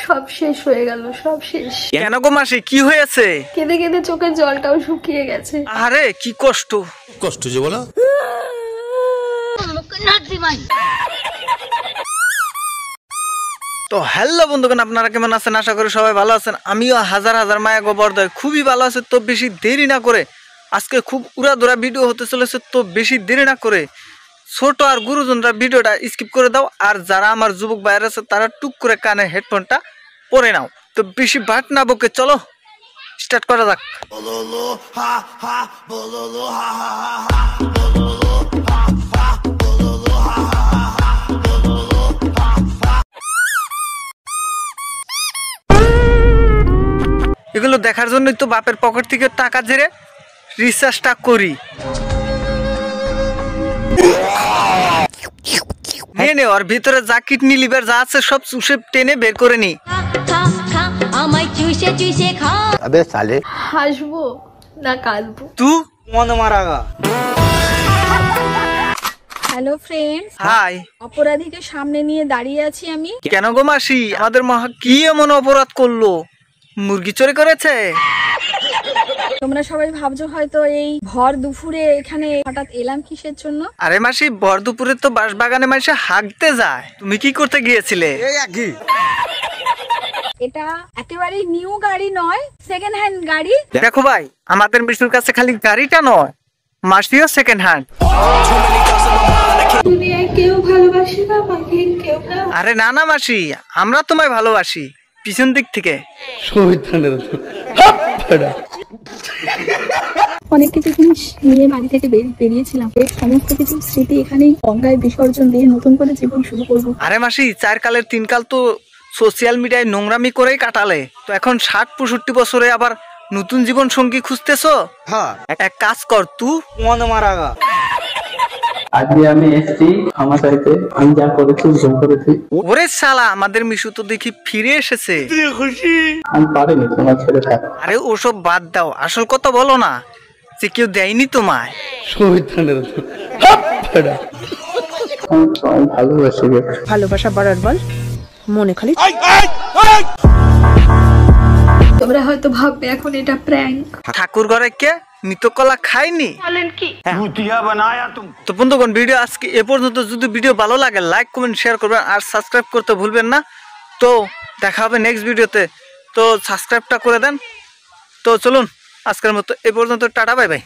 সব শেষ হয়ে গেল, সব শেষ। কেন গো মাসি, কি হয়েছে? কেঁদে কেঁদে চোখের জলটাও শুকিয়ে গেছে। আরে কি কষ্ট। কষ্ট যে বলো। তো হ্যালো বন্ধুগণ, আপনারা কেমন আছেন? আশা করি সবাই ভালো আছেন। আমিও হাজার হাজার মায়া গোবর্ধয় খুবই ভালো আছে। তো বেশি দেরি না করে আজকে খুব উড়াধুরা ভিডিও হতে চলেছে। তো বেশি দেরি না করে ছোট আর গুরুজনরা ভিডিওটা স্কিপ করে দাও, আর যারা আমার যুবক ভাইয়ের আছে তারা টুক করে কানে হেডফোনটা পরে নাও। তো বেশি বাট না বকে চলো স্টার্ট করা যাক। এগুলো দেখার জন্যই তো বাপের পকেট থেকে টাকা ঝেড়ে রিচার্জটা করি। নে ওর ভিতরে যা কিডনি লিভার যা আছে সব চুষে টেনে বের করে নি। আবে সালে, হাসবো না কাঁদবো? তু মন মারাগা। Hello friends, high. অপরাধীকে সামনে নিয়ে দাঁড়িয়ে আছি আমি। কেন গো মাসি, আমাদের মহা কি এমন অপরাধ করলো? মুরগি চুরি করেছে? তোমরা সবাই ভাবছো হয়তো এই ভর দুপুরে এখানে হঠাৎ এলাম কিসের জন্য। আরে মাসি, ভর দুপুরে তো বাঁশবাগানে মাসে হাঁকতে যায়, তুমি কি করতে গিয়েছিলে? এটা একেবারে নিউ গাড়ি নয়, সেকেন্ড হ্যান্ড গাড়ি। দেখো ভাই, আমাদের মিশুর কাছে খালি গাড়িটা নয়, মাসিও সেকেন্ড হ্যান্ড। দুনিয়ায় কেউ ভালোবাসে না আমাকে, কেউ না। আরে না না মাসি, আমরা তোমায় ভালোবাসি পিছন দিক থেকে। অনেক কিছু জিনিস নিয়ে বাড়ি থেকে বেরিয়েছিলাম, এই সমস্ত কিছু স্মৃতি এখানেই গঙ্গায় বিসর্জন দিয়ে নতুন করে জীবন শুরু করবো। আরে মাসি, 4 কালের 3 কাল তো সোশ্যাল মিডিয়ায় নোংরামি করেই কাটালে, তো এখন 60-65 বছরে আবার নতুন জীবন সঙ্গী খুঁজতেছো? হ্যাঁ, এক কাজ কর, তু মন মারাগা। আজকে আমি এসেছি ক্ষমা চাইতে, আমি যা করেছি ভুল করেছি। ওরে শালা, আমাদের মিশু তো দেখি ফিরে এসেছে। আমি পারিনি তোমার ছেড়ে থাক। আরে ওসব বাদ দাও, আসল কথা বলো না, যে কেউ দেয়নি তোমায়। আমি ভালোবাসি রে। ভালোবাসা বাড়ার বল মনে খালি। তোমরা হয়তো ভাববে এখন এটা প্র্যাঙ্ক। ঠাকুর ঘরে কে মৃতকলা খায়নি? বলেন কি? তো বন্ধুগণ, ভিডিও আজকে এ পর্যন্ত। যদি ভিডিও ভালো লাগে লাইক কমেন্ট শেয়ার করবেন আর সাবস্ক্রাইব করতে ভুলবেন না। তো দেখা হবে নেক্সট ভিডিওতে, তো সাবস্ক্রাইবটা করে দেন। তো চলুন আজকের মতো এ পর্যন্ত, টাটা, বাই বাই।